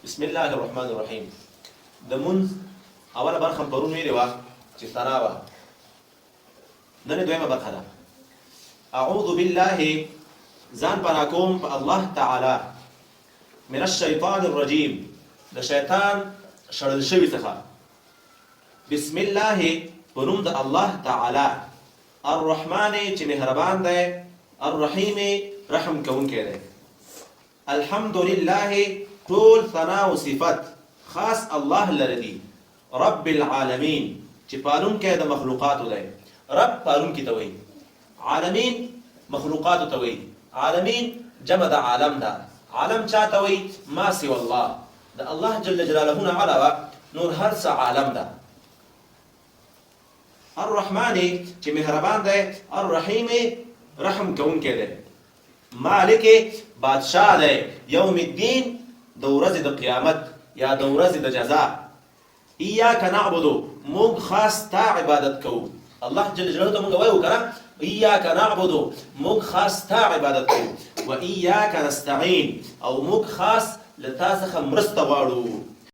بسم الله الرحمن الرحیم. د مونځ اوله برخه پرون ویلې وه چې ثنا وه، نن دویمه برخه ده. اعوذ بالله، ځان پناه کوم په الله تعالی، من الشیطان الرجیم، د شیطان شړل شوي څخه. بسم الله، په نوم د الله تعالی، الرحمن چې مهربان دی، الرحیم رحم کوونکی دی. الحمد لله، ټول ثنا او صفت خاص الله لره دي. رب العالمین چې پالونکی د مخلوقاتو دی. رب پالونکی ته وایي، عالمین مخلوقاتو ته وایي. عالمین جمع د عالم ده. عالم چا ته وایي؟ ما سوى الله، د الله جل جلاله نه علاوه نور هر څه عالم ده. الرحمن چې مهربان دی، الرحیم رحم کوونکی دی. مالک بادشاہ دی، یوم الدین د ورځې د قیامت یا د ورځې د جزا. ایاک نعبدو، موږ خاص تا عبادت کوو. الله جل جلاله ته موږ وایو کنه، ایاک نعبدو، موږ خاص تا عبادت کوو. و ایاک نستعین، او موږ خاص له تا څخه مرسته غواړو.